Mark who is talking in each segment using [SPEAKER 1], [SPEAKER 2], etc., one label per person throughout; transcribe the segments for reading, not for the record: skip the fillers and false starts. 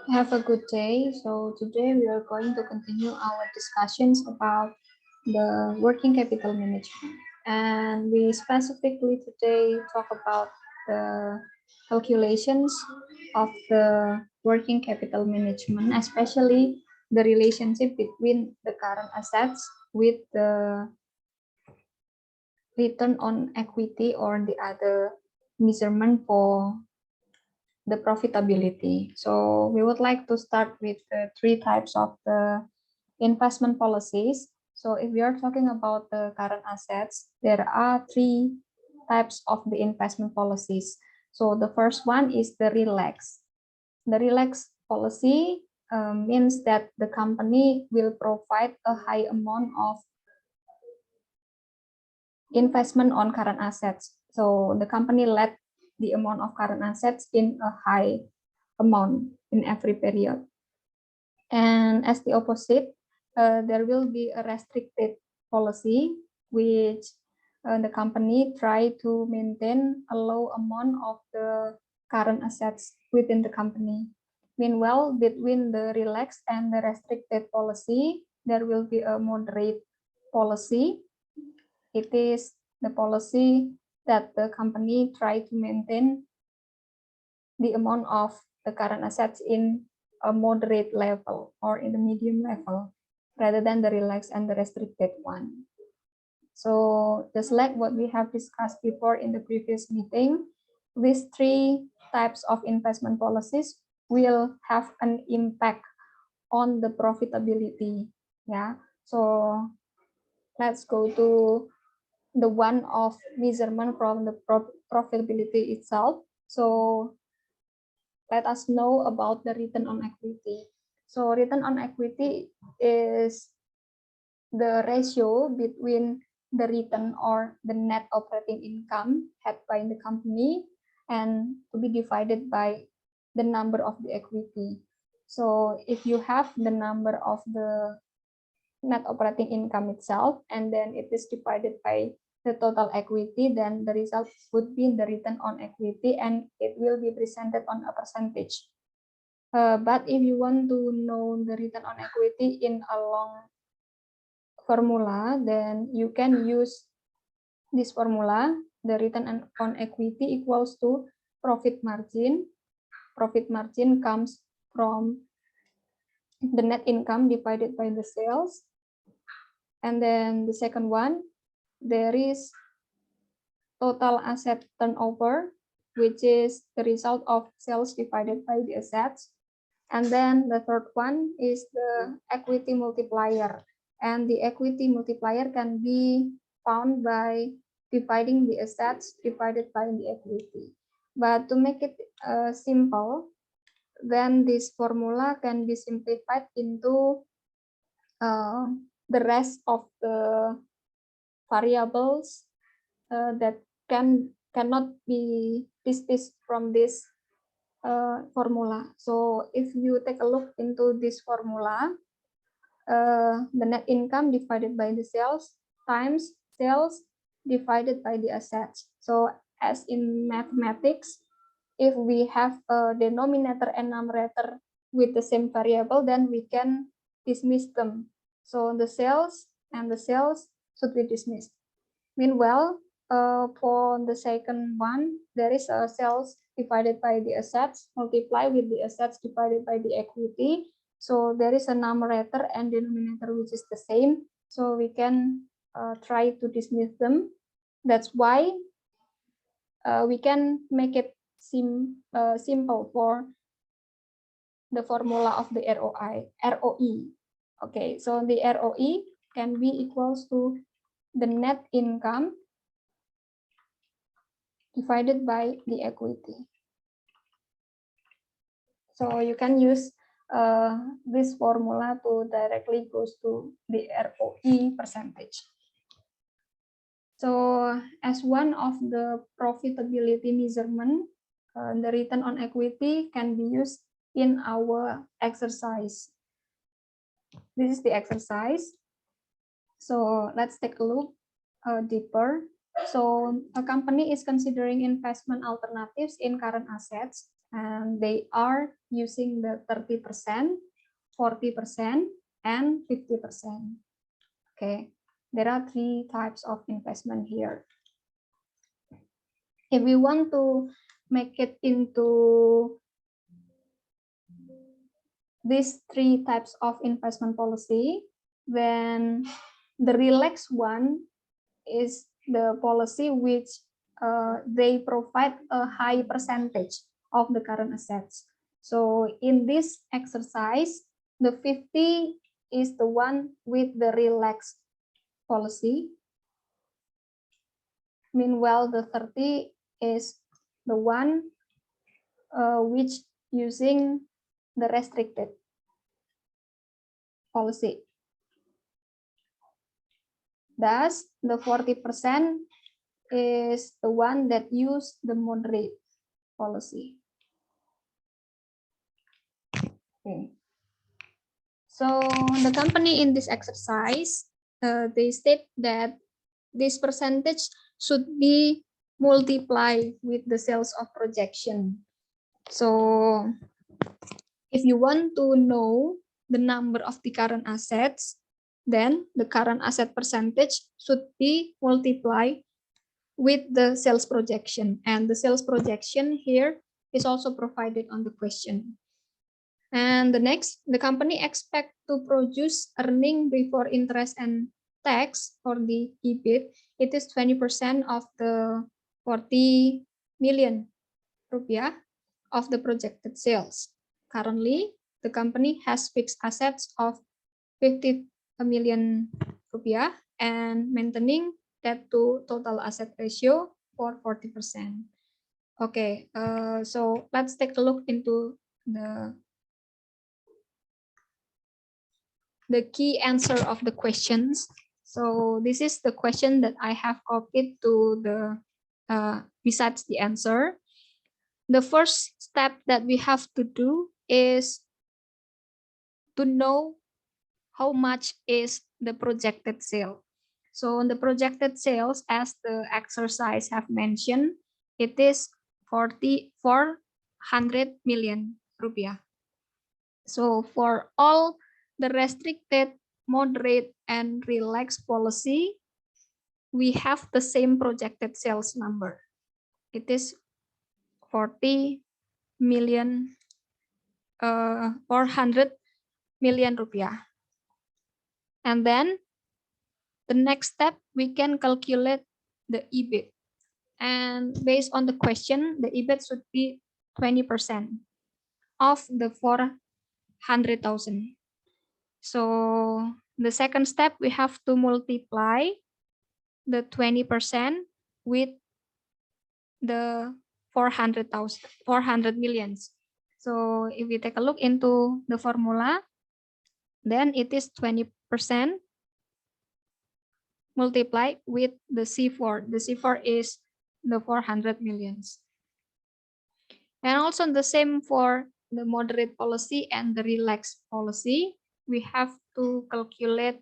[SPEAKER 1] Have a good day. So today we are going to continue our discussions about the working capital management. And we specifically today talk about the calculations of the working capital management, especially the relationship between the current assets with the return on equity or the other measurement for the profitability. So we would like to start with the three types of the investment policies. So if we are talking about the current assets, there are three types of the investment policies. So the first one is the relax. The relax policy means that the company will provide a high amount of investment on current assets. So the company let the amount of current assets in a high amount in every period. And as the opposite, there will be a restricted policy, which the company try to maintain a low amount of the current assets within the company. Meanwhile, between the relaxed and the restricted policy, there will be a moderate policy. It is the policy that the company try to maintain the amount of the current assets in a moderate level or in the medium level rather than the relaxed and the restricted one. So just like what we have discussed before in the previous meeting, these three types of investment policies will have an impact on the profitability. Yeah. So let's go to the one of measurement from the profitability itself. So let us know about the return on equity. So return on equity is the ratio between the return or the net operating income had by the company and to be divided by the number of the equity. So if you have the number of the net operating income itself and then it is divided by the total equity, then the result would be the return on equity and it will be presented on a percentage. But if you want to know the return on equity in a long formula, then you can use this formula. The return on equity equals to profit margin. Profit margin comes from the net income divided by the sales. And then the second one, there is total asset turnover, which is the result of sales divided by the assets. And then the third one is the equity multiplier. And the equity multiplier can be found by dividing the assets divided by the equity. But to make it simple, then this formula can be simplified into the rest of the variables that cannot be dismissed from this formula. So if you take a look into this formula, the net income divided by the sales times sales divided by the assets. So as in mathematics, if we have a denominator and numerator with the same variable, then we can dismiss them. So the sales and the sales should be dismissed. Meanwhile, for the second one, there is a sales divided by the assets, multiply with the assets divided by the equity. So there is a numerator and denominator which is the same. So we can try to dismiss them. That's why we can make it simple for the formula of the ROE. Okay, so the ROE can be equals to the net income divided by the equity. So you can use this formula to directly goes to the ROE percentage. So as one of the profitability measurement, the return on equity can be used in our exercise. This is the exercise. So let's take a look deeper. So a company is considering investment alternatives in current assets and they are using the 30%, 40%, and 50%. Okay, there are 3 types of investment here. If we want to make it into these 3 types of investment policy, then the relaxed one is the policy which they provide a high percentage of the current assets. So in this exercise, the 50 is the one with the relaxed policy. Meanwhile, the 30 is the one which using the restricted policy. Thus, the 40% is the one that use the moderate policy. Okay. So the company in this exercise, they state that this percentage should be multiplied with the sales of projection. So if you want to know the number of the current assets, then the current asset percentage should be multiplied with the sales projection. And the sales projection here is also provided on the question. And the next, the company expect to produce earning before interest and tax, or the EBIT. It is 20% of the 40 million rupiah of the projected sales. Currently, the company has fixed assets of 50 million rupiah and maintaining debt to total asset ratio for 40%. Okay, so let's take a look into the key answer of the questions. So this is the question that I have copied to the besides the answer. The first step that we have to do is to know how much is the projected sale. So the projected sales, as the exercise have mentioned, it is 400 million rupiah. So for all the restricted, moderate, and relaxed policy, we have the same projected sales number. It is 40 million, 400 million rupiah. And then the next step, we can calculate the EBIT. And based on the question, the EBIT should be 20% of the 400,000. So the second step, we have to multiply the 20% with the 400 millions. So if we take a look into the formula, then it is 20% multiplied with the C4. The C4 is the 400 millions. And also the same for the moderate policy and the relaxed policy. We have to calculate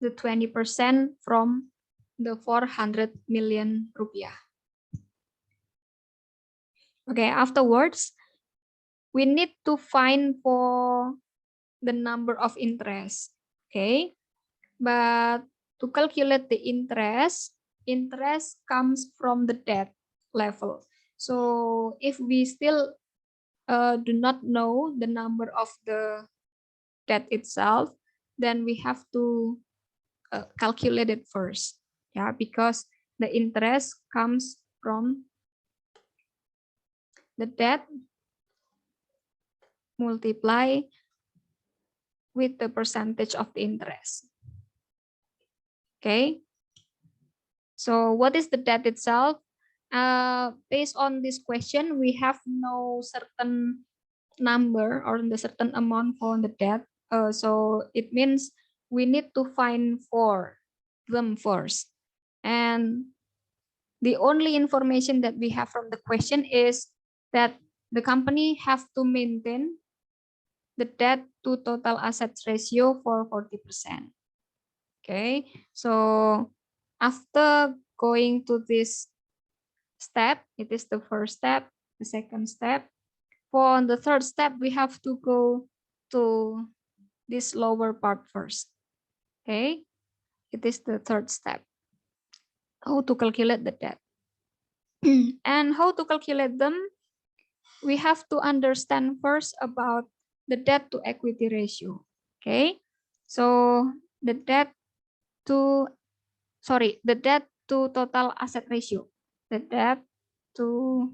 [SPEAKER 1] the 20% from the 400 million rupiah. Okay, afterwards, we need to find for the number of interest. Okay, but to calculate the interest comes from the debt level. So if we still do not know the number of the debt itself, then we have to calculate it first. Yeah, because the interest comes from the debt multiply with the percentage of the interest. Okay. So what is the debt itself? Based on this question, we have no certain number or the certain amount for the debt. So it means we need to find for them first. And the only information that we have from the question is that the company have to maintain the debt to total assets ratio for 40%. Okay, so after going to this step, it is the first step, the second step, for the third step, we have to go to this lower part first. Okay, it is the third step. How to calculate the debt. And how to calculate them? We have to understand first about the debt to equity ratio. Okay, so the debt to total asset ratio. The debt to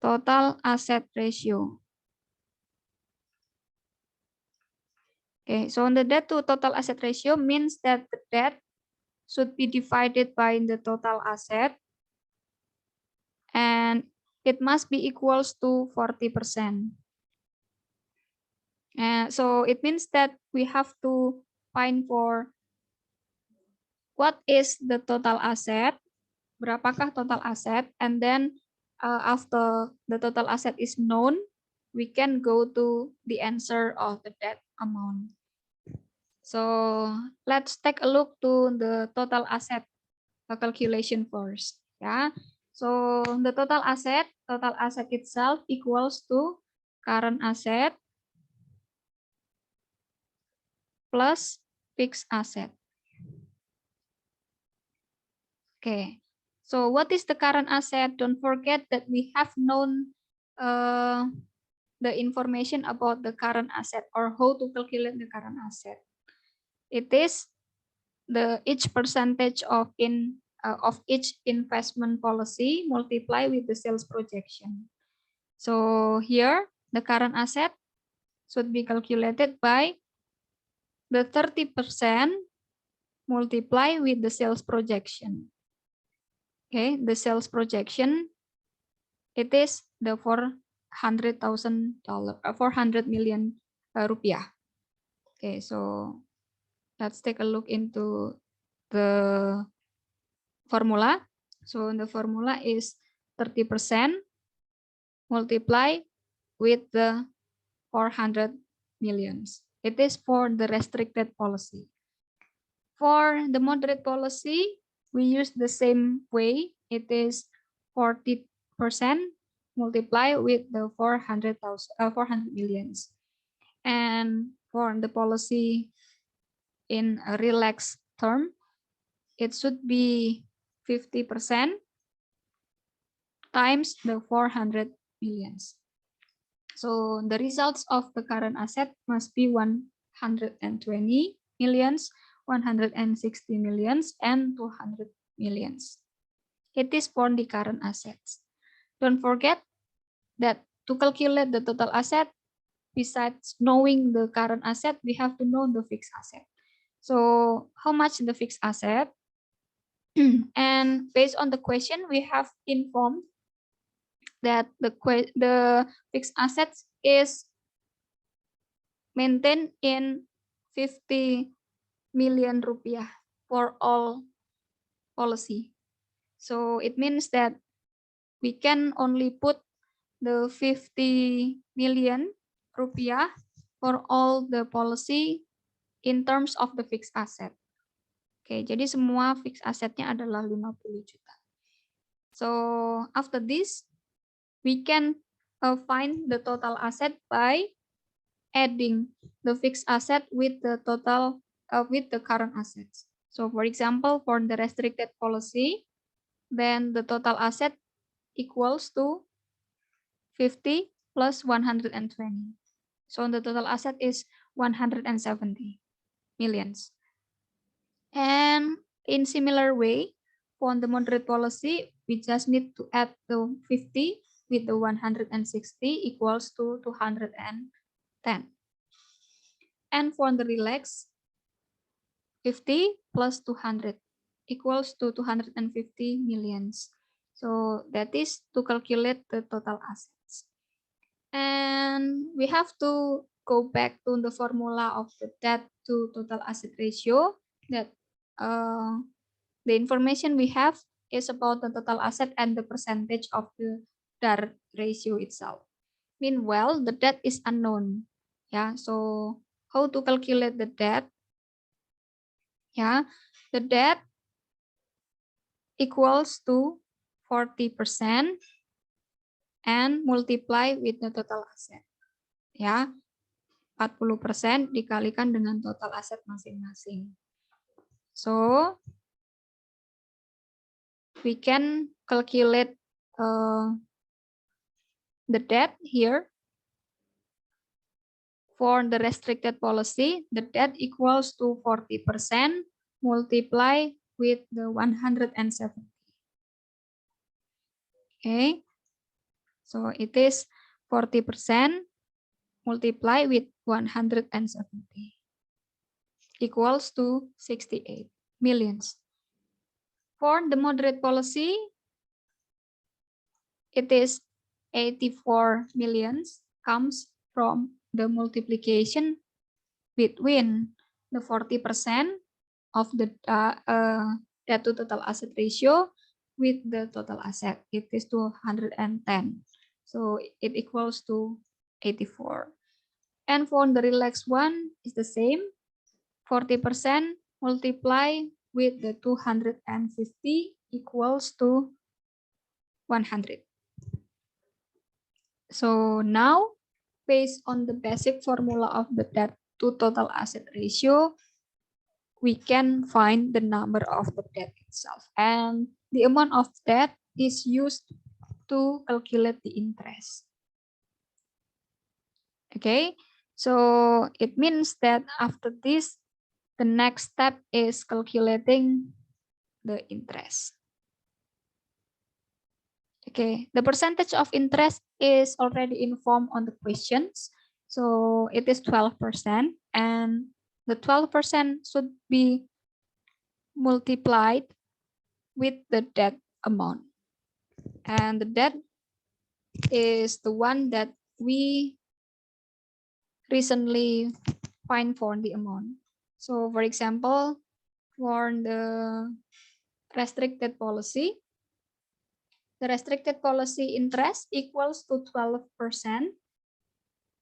[SPEAKER 1] total asset ratio. Okay, so the debt to total asset ratio means that the debt should be divided by the total asset, and it must be equals to 40%. So it means that we have to find for what is the total asset, berapakah total asset, and then after the total asset is known, we can go to the answer of the debt amount. So let's take a look to the total asset calculation first. Yeah. So the total asset itself equals to current asset plus fixed asset. Okay. So what is the current asset? Don't forget that we have known the information about the current asset or how to calculate the current asset. It is the each percentage of each investment policy multiply with the sales projection. So here the current asset should be calculated by the 30% multiply with the sales projection. Okay, the sales projection, it is the $400 million rupiah. Okay, so let's take a look into the formula. So the formula is 30% multiply with the 400 millions. It is for the restricted policy. For the moderate policy, we use the same way. It is 40% multiply with the 400 millions. And for the policy in a relaxed term, it should be 50% times the 400 millions. So the results of the current asset must be 120 millions, 160 millions, and 200 millions. It is for the current assets. Don't forget that to calculate the total asset, besides knowing the current asset, we have to know the fixed asset. So how much the fixed asset? And based on the question, we have informed that the fixed assets is maintained in 50 million rupiah for all policy. So it means that we can only put the 50 million rupiah for all the policy in terms of the fixed asset. Oke, jadi semua fixed assetnya adalah 50 juta. So after this, we can find the total asset by adding the fixed asset with the total with the current assets. So for example, for the restricted policy, then the total asset equals to 50 plus 120. So the total asset is 170 millions. And in similar way, for the moderate policy, we just need to add the 50 with the 160 equals to 210. And for the relax, 50 plus 200 equals to 250 millions. So that is to calculate the total assets. And we have to go back to the formula of the debt to total asset ratio, that the information we have is about the total asset and the percentage of the DAR ratio itself. Meanwhile, the debt is unknown. Yeah, so how to calculate the debt? Yeah, the debt equals to 40% and multiply with the total asset. Ya, 40% dikalikan dengan total aset masing-masing. So, we can calculate the debt here. For the restricted policy, the debt equals to 40% multiply with the 170. Okay, so it is 40% multiply with 170 equals to 68 millions. For the moderate policy, it is 84 millions comes from the multiplication between the 40% of the debt to total asset ratio with the total asset. It is 210. So it equals to 84. And for the relaxed one is the same. 40% multiply with the 250 equals to 100. So now, based on the basic formula of the debt to total asset ratio, we can find the number of the debt itself. And the amount of debt is used to calculate the interest. Okay, so it means that after this, the next step is calculating the interest. Okay, the percentage of interest is already informed on the questions. So it is 12%, and the 12% should be multiplied with the debt amount. And the debt is the one that we recently find for the amount. So for example, for the restricted policy, the restricted policy interest equals to 12%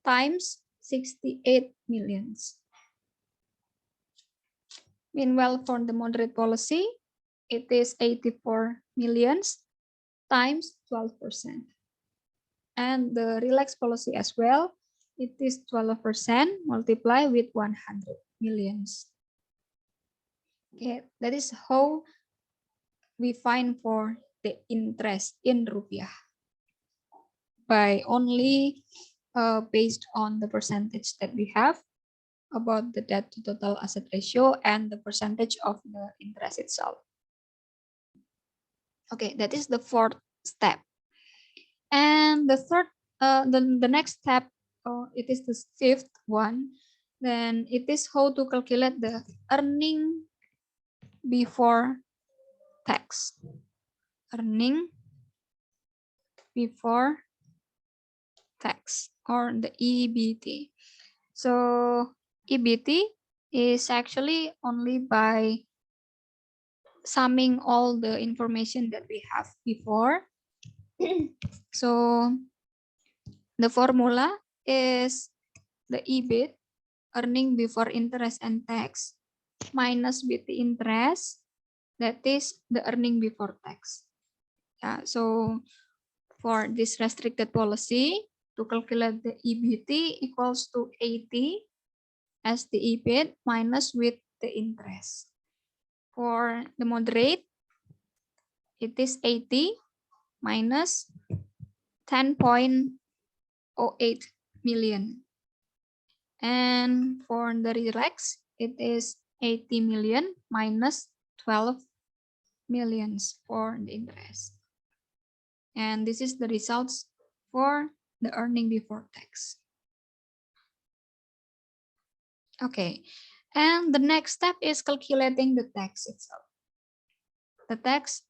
[SPEAKER 1] times 68 millions. Meanwhile, for the moderate policy, it is 84 millions times 12%. And the relaxed policy as well, it is 12% multiplied with 100 millions. Okay, that is how we find for the interest in rupiah by only based on the percentage that we have about the debt to total asset ratio and the percentage of the interest itself. Okay, that is the fourth step. And the third, the next step, it is the fifth one. Then it is how to calculate the earning before tax. Earning before tax, or the EBT. So EBT is actually only by summing all the information that we have before. So the formula is the EBIT, earning before interest and tax, minus with the interest, that is the earning before tax. Yeah, so for this restricted policy, to calculate the EBT equals to 80 as the EBIT minus with the interest. For the moderate, it is 80 minus 10.08 million. And for the relax, it is 80 million minus 12 millions for the interest. And this is the results for the earning before tax. Okay, and the next step is calculating the tax itself. The tax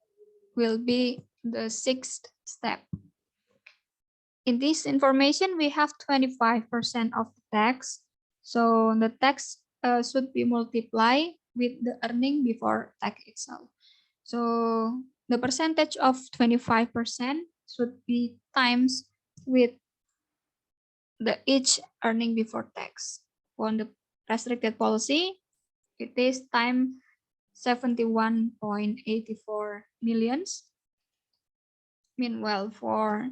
[SPEAKER 1] will be the sixth step. In this information, we have 25% of the tax. So the tax should be multiplied with the earning before tax itself. So the percentage of 25% should be times with the each earning before tax. For the restricted policy, it is times 71.84 millions. Meanwhile, for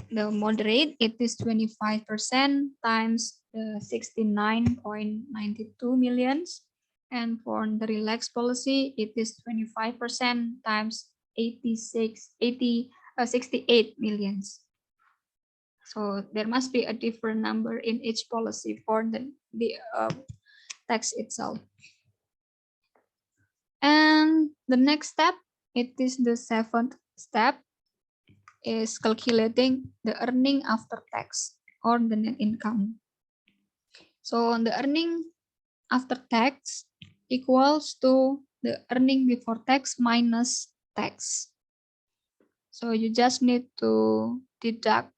[SPEAKER 1] the moderate, it is 25% times the 69.92 millions. And for the relaxed policy, it is 25% times 68 millions. So there must be a different number in each policy for the tax itself. And the next step, it is the seventh step, is calculating the earning after tax or the net income. So the earning after tax equals to the earning before tax minus tax. So you just need to deduct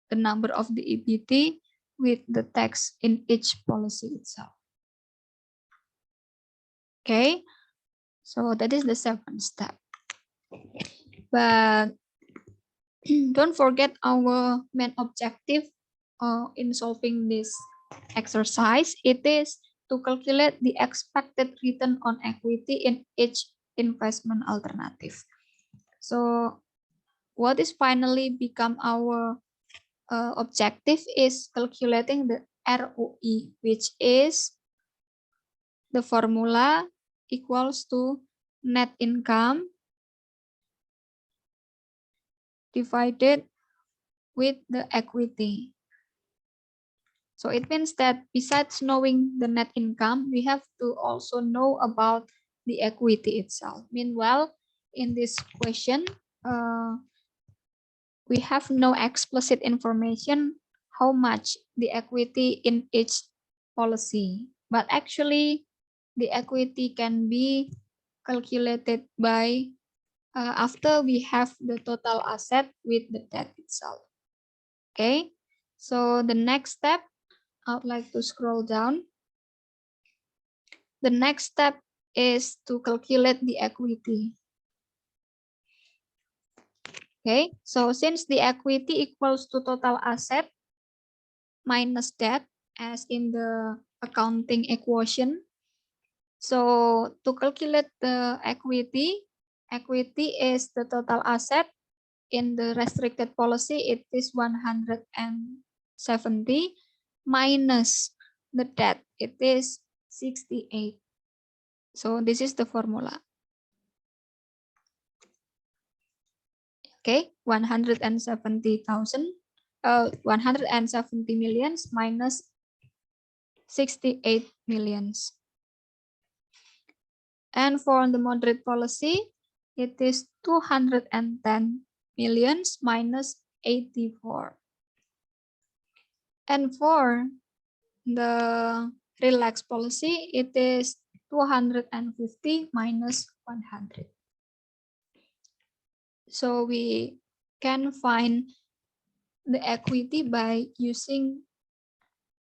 [SPEAKER 1] the number of the EBT with the tax in each policy itself. Okay, so that is the seventh step. But don't forget our main objective in solving this exercise. It is to calculate the expected return on equity in each investment alternative. So what is finally become our objective is calculating the ROE, which is the formula equals to net income divided with the equity. So it means that besides knowing the net income, we have to also know about the equity itself. Meanwhile, in this question, we have no explicit information how much the equity in each policy. But actually, the equity can be calculated by after we have the total asset with the debt itself. Okay, so the next step, I would like to scroll down. The next step is to calculate the equity. Okay, so since the equity equals to total asset minus debt as in the accounting equation, so to calculate the equity is the total asset. In the restricted policy, it is 170 minus the debt, it is 68. So this is the formula. Okay, 170 millions minus 68 millions. And for the moderate policy, it is 210 millions minus 84. And for the relaxed policy, it is 250 minus 100. So we can find the equity by using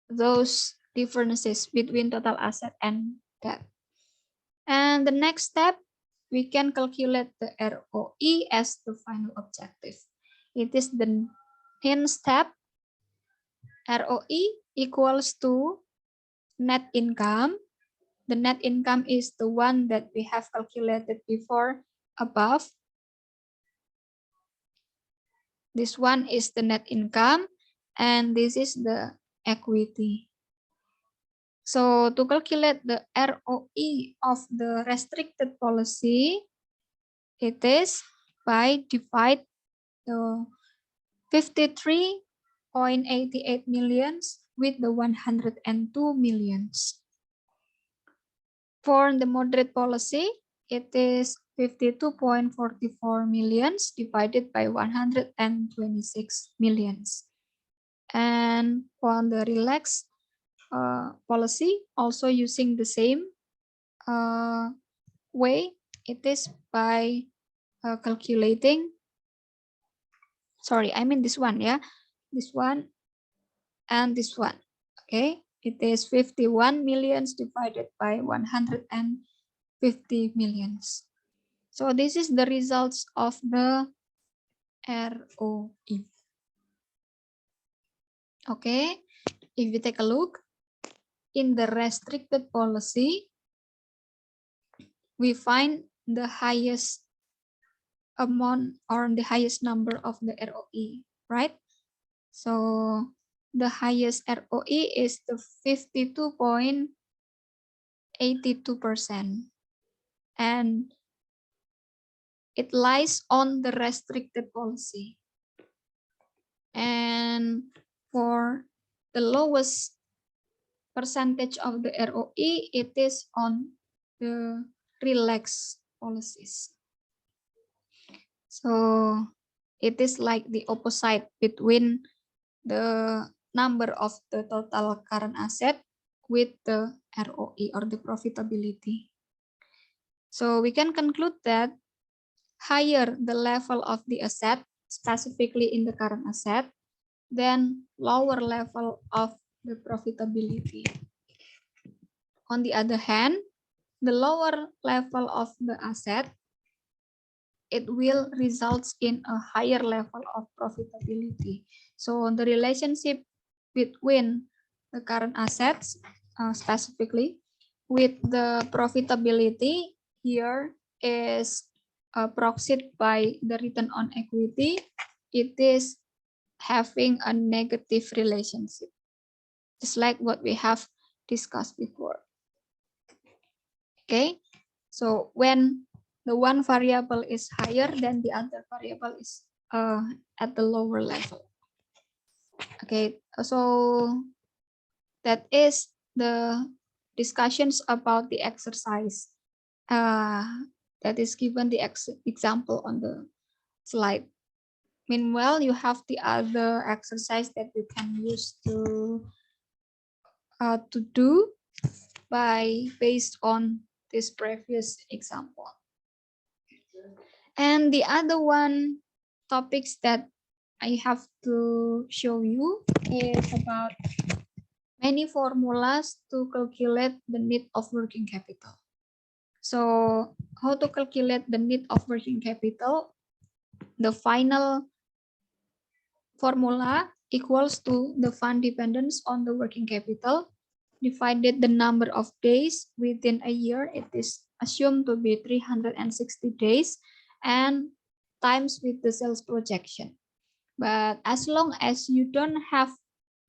[SPEAKER 1] those differences between total asset and debt. And the next step, we can calculate the ROE as the final objective. It is the 10th step. ROE equals to net income. The net income is the one that we have calculated before above. This one is the net income, and this is the equity. So to calculate the ROE of the restricted policy, it is by divide the 53.88 millions with the 102 millions. For the moderate policy, it is 52.44 millions divided by 126 millions. And for the relaxed policy, also using the same way, it is by calculating, sorry, I mean this one, yeah, this one and this one. Okay, it is 51 millions divided by 150 millions. So this is the results of the ROE. Okay, if you take a look in the restricted policy, we find the highest amount or the highest number of the ROE, right? So the highest ROE is the 52.82%. And it lies on the restricted policy. And for the lowest percentage of the ROE, it is on the relaxed policies. So it is like the opposite between the number of the total current asset with the ROE or the profitability. So we can conclude that higher the level of the asset, specifically in the current asset, then lower level of the profitability. On the other hand, the lower level of the asset, it will result in a higher level of profitability. So the relationship between the current assets, specifically with the profitability here is proxied by the return on equity. It is having a negative relationship, just like what we have discussed before. Okay, so when the one variable is higher than the other variable is at the lower level. Okay, so that is the discussions about the exercise that is given the example on the slide. Meanwhile, you have the other exercise that you can use to do based on this previous example. And the other one topics that I have to show you is about many formulas to calculate the need of working capital. So how to calculate the need of working capital? The final formula equals to the fund dependence on the working capital divided the number of days within a year. It is assumed to be 360 days and times with the sales projection. But as long as you don't have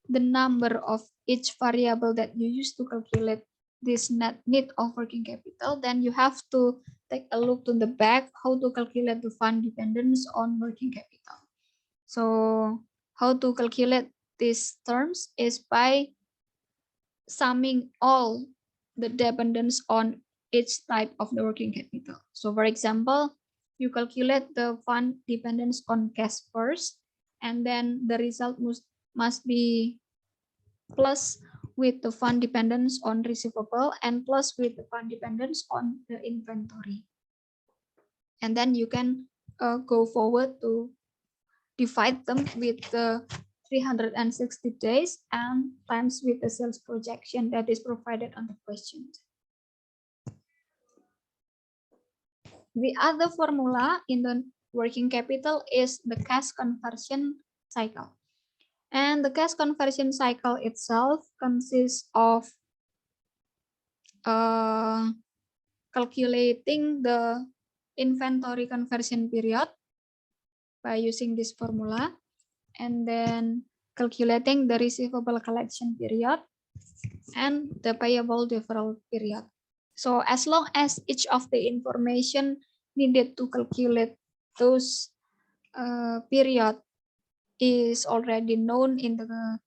[SPEAKER 1] the number of each variable that you use to calculate this net need of working capital, then you have to take a look to the back how to calculate the fund dependence on working capital. So how to calculate these terms is by summing all the dependence on each type of the working capital. So for example, you calculate the fund dependence on cash first, and then the result must be plus with the fund dependence on receivable and plus with the fund dependence on the inventory. And then you can go forward to divide them with the 360 days and times with the sales projection that is provided on the question. The other formula in the working capital is the cash conversion cycle. And the cash conversion cycle itself consists of calculating the inventory conversion period by using this formula, and then calculating the receivable collection period and the payable deferral period. So as long as each of the information needed to calculate those period is already known in the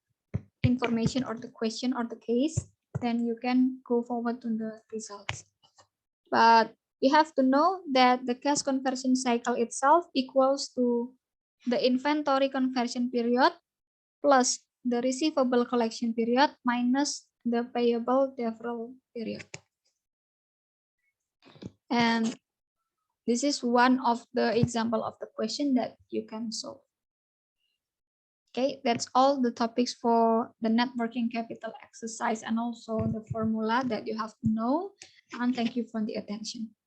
[SPEAKER 1] information or the question or the case, then you can go forward to the results. But you have to know that the cash conversion cycle itself equals to the inventory conversion period plus the receivable collection period minus the payable deferral period. And this is one of the example of the question that you can solve. Okay, that's all the topics for the net working capital exercise and also the formula that you have to know. And thank you for the attention.